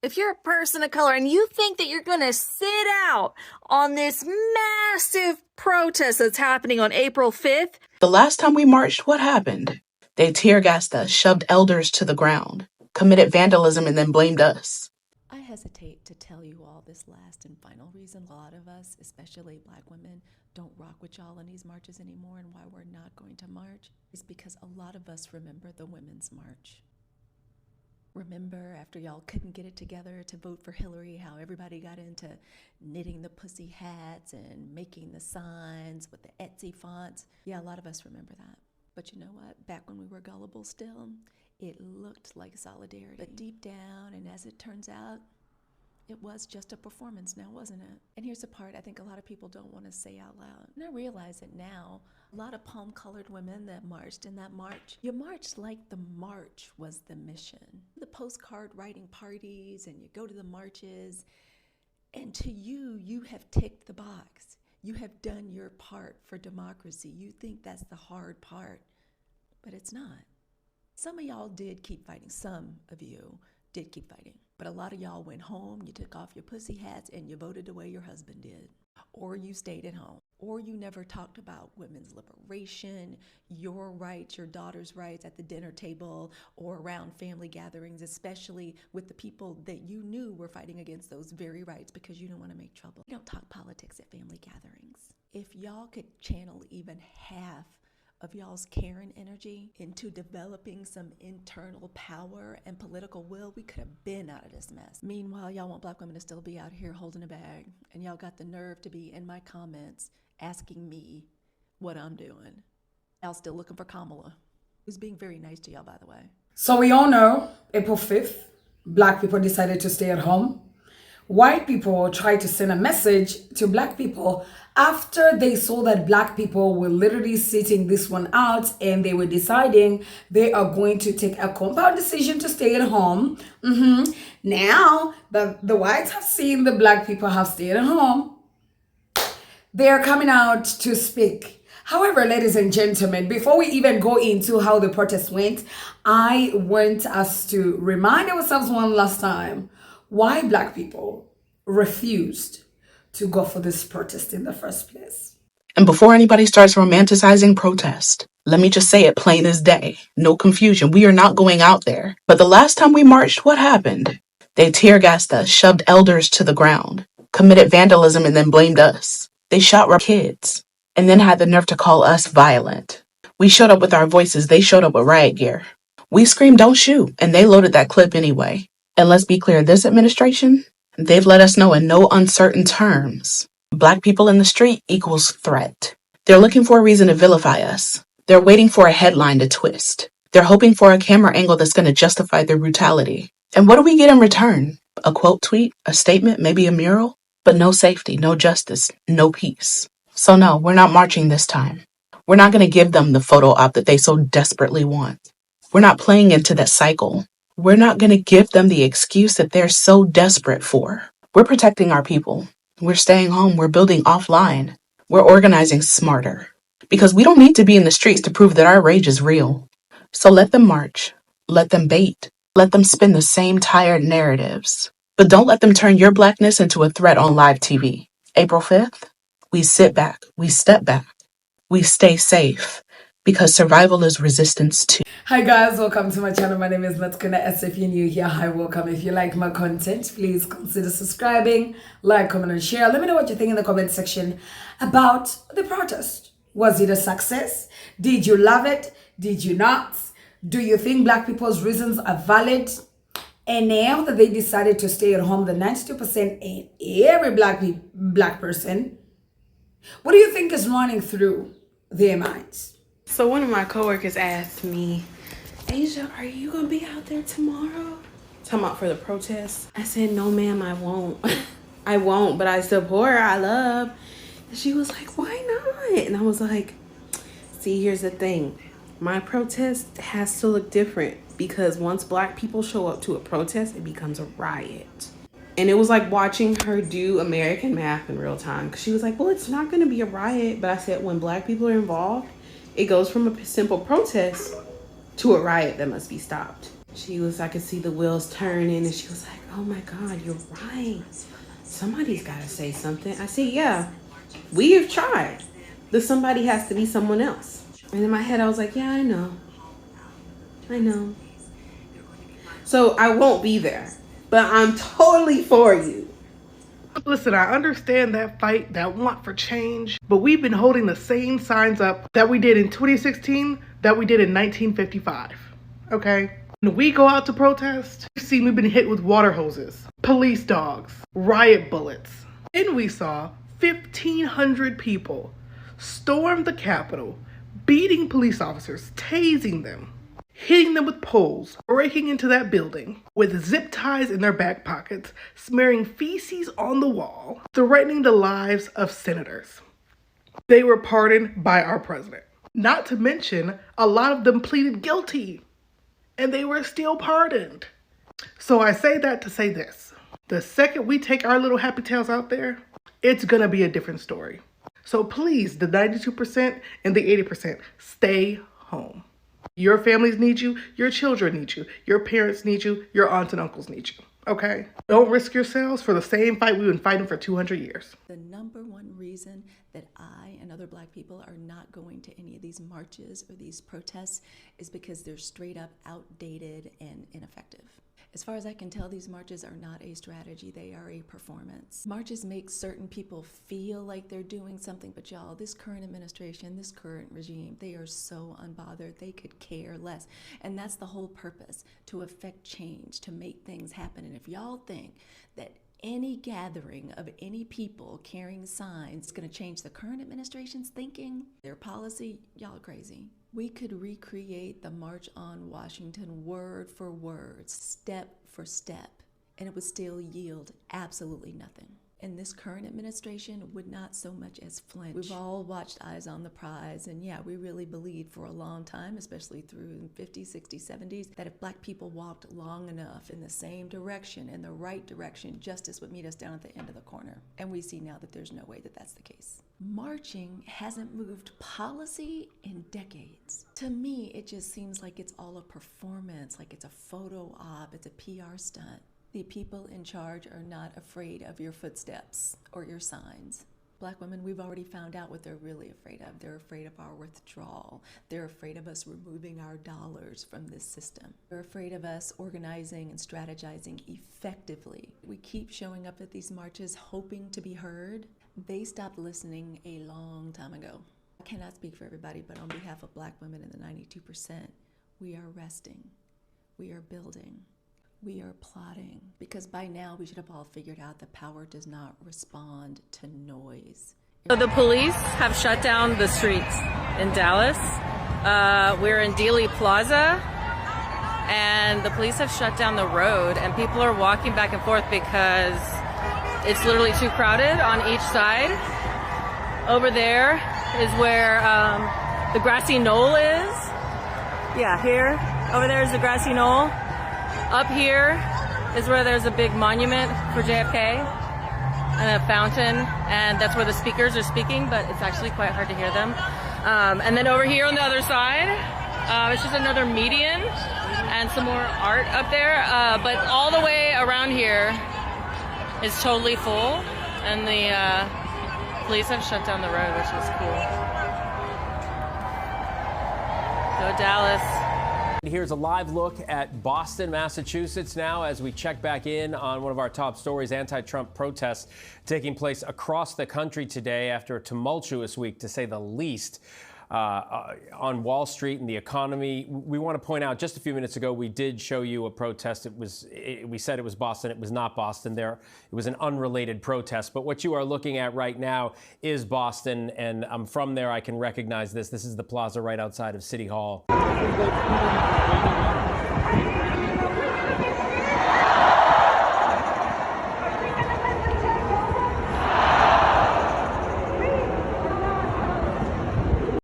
If you're a person of color and you think that you're going to sit out on this massive protest that's happening on April 5th. The last time we marched, what happened? They tear gassed us, shoved elders to the ground, committed vandalism, and then blamed us. I hesitate to tell you all this last and final reason a lot of us, especially Black women, don't rock with y'all in these marches anymore and why we're not going to march is because a lot of us remember the Women's March. Remember after y'all couldn't get it together to vote for Hillary, how everybody got into knitting the pussy hats and making the signs with the Etsy fonts? Yeah, a lot of us remember that. But you know what? Back when we were gullible still, it looked like solidarity. But deep down, and as it turns out, it was just a performance now, wasn't it? And here's the part I think a lot of people don't want to say out loud. And I realize it now. A lot of palm-colored women that marched in that march, you marched like the march was the mission. The postcard writing parties, and you go to the marches, and to you, you have ticked the box. You have done your part for democracy. You think that's the hard part, but it's not. Some of y'all did keep fighting. Some of you did keep fighting. But a lot of y'all went home, you took off your pussy hats, and you voted the way your husband did. Or you stayed at home. Or you never talked about women's liberation, your rights, your daughter's rights at the dinner table or around family gatherings, especially with the people that you knew were fighting against those very rights because you didn't want to make trouble. You don't talk politics at family gatherings. If y'all could channel even half of y'all's Karen energy into developing some internal power and political will, we could have been out of this mess. Meanwhile, y'all want Black women to still be out here holding a bag, and y'all got the nerve to be in my comments asking me what I'm doing. Y'all still looking for Kamala, who's being very nice to y'all, by the way. So we all know April 5th, Black people decided to stay at home. White people tried to send a message to Black people after they saw that Black people were literally sitting this one out and they were deciding they are going to take a compound decision to stay at home. Now that the whites have seen the Black people have stayed at home, they are coming out to speak. However, ladies and gentlemen, before we even go into how the protest went, I want us to remind ourselves one last time why Black people refused to go for this protest in the first place. And before anybody starts romanticizing protest, let me just say it plain as day. No confusion. We are not going out there. But the last time we marched, what happened? They tear gassed us, shoved elders to the ground, committed vandalism, and then blamed us. They shot our kids, and then had the nerve to call us violent. We showed up with our voices. They showed up with riot gear. We screamed, "Don't shoot," and they loaded that clip anyway. And let's be clear, this administration, they've let us know in no uncertain terms, Black people in the street equals threat. They're looking for a reason to vilify us. They're waiting for a headline to twist. They're hoping for a camera angle that's going to justify their brutality. And what do we get in return? A quote tweet, a statement, maybe a mural? But no safety, no justice, no peace. So no, we're not marching this time. We're not going to give them the photo op that they so desperately want. We're not playing into that cycle. We're not going to give them the excuse that they're so desperate for. We're protecting our people. We're staying home. We're building offline. We're organizing smarter. Because we don't need to be in the streets to prove that our rage is real. So let them march. Let them bait. Let them spin the same tired narratives. But don't let them turn your Blackness into a threat on live TV. April 5th, we sit back. We step back. We stay safe. Because survival is resistance too. Hi guys, welcome to my channel. My name is Natkuna S. If you're new here, hi, welcome. If you like my content, please consider subscribing, like, comment, and share. Let me know what you think in the comment section about the protest. Was it a success? Did you love it? Did you not? Do you think Black people's reasons are valid? And now that they decided to stay at home, the 92% and every black person, what do you think is running through their minds? So one of my coworkers asked me, "Asia, are you gonna be out there tomorrow? Talking about for the protest?" I said, "No, ma'am, I won't. I won't, but I support, I love." And she was like, "Why not?" And I was like, "See, here's the thing. My protest has to look different because once Black people show up to a protest, it becomes a riot." And it was like watching her do American math in real time. Because she was like, "Well, it's not going to be a riot." But I said, when Black people are involved, it goes from a simple protest to a riot that must be stopped. I could see the wheels turning, and she was like, oh my God, you're right. Somebody's got to say something. I said, yeah, we have tried. The somebody has to be someone else. And in my head, I was like, yeah, I know. So I won't be there, but I'm totally for you. Listen, I understand that fight, that want for change, but we've been holding the same signs up that we did in 2016 that we did in 1955, okay? When we go out to protest, you see we've been hit with water hoses, police dogs, riot bullets. And we saw 1,500 people storm the Capitol, beating police officers, tasing them, hitting them with poles, breaking into that building with zip ties in their back pockets, smearing feces on the wall, threatening the lives of senators. They were pardoned by our president. Not to mention, a lot of them pleaded guilty, and they were still pardoned. So I say that to say this. The second we take our little happy tails out there, it's gonna be a different story. So please, the 92% and the 80%, stay home. Your families need you, your children need you, your parents need you, your aunts and uncles need you, okay? Don't risk yourselves for the same fight we've been fighting for 200 years. The number one reason that I and other Black people are not going to any of these marches or these protests is because they're straight up outdated and ineffective. As far as I can tell, these marches are not a strategy, they are a performance. Marches make certain people feel like they're doing something, but y'all, this current administration, this current regime, they are so unbothered, they could care less. And that's the whole purpose, to affect change, to make things happen. And if y'all think that any gathering of any people carrying signs is going to change the current administration's thinking, their policy, y'all are crazy. We could recreate the March on Washington word for word, step for step, and it would still yield absolutely nothing. And this current administration would not so much as flinch. We've all watched Eyes on the Prize, and yeah, we really believed for a long time, especially through the 50s, 60s, 70s, that if Black people walked long enough in the same direction, in the right direction, justice would meet us down at the end of the corner. And we see now that there's no way that that's the case. Marching hasn't moved policy in decades. To me, it just seems like it's all a performance, like it's a photo op, it's a PR stunt. The people in charge are not afraid of your footsteps or your signs. Black women, we've already found out what they're really afraid of. They're afraid of our withdrawal. They're afraid of us removing our dollars from this system. They're afraid of us organizing and strategizing effectively. We keep showing up at these marches hoping to be heard. They stopped listening a long time ago. I cannot speak for everybody, but on behalf of Black women in the 92%, we are resting. We are building. We are plotting, because by now we should have all figured out that power does not respond to noise. So the police have shut down the streets in Dallas. We're in Dealey Plaza, and the police have shut down the road, and people are walking back and forth because it's literally too crowded on each side. Over there is where the grassy knoll is. Yeah, here. Over there is the grassy knoll. Up here is where there's a big monument for JFK and a fountain, and that's where the speakers are speaking, but it's actually quite hard to hear them. And then over here on the other side, it's just another median and some more art up there. But all the way around here is totally full, and the police have shut down the road, which is cool. Go Dallas. Here's a live look at Boston, Massachusetts now as we check back in on one of our top stories, anti-Trump protests taking place across the country today after a tumultuous week, to say the least, on Wall Street and the economy. We want to point out, just a few minutes ago, we did show you a protest. We said it was Boston. It was not Boston. It was an unrelated protest. But what you are looking at right now is Boston, and I'm from there. I can recognize this. This is the plaza right outside of City Hall.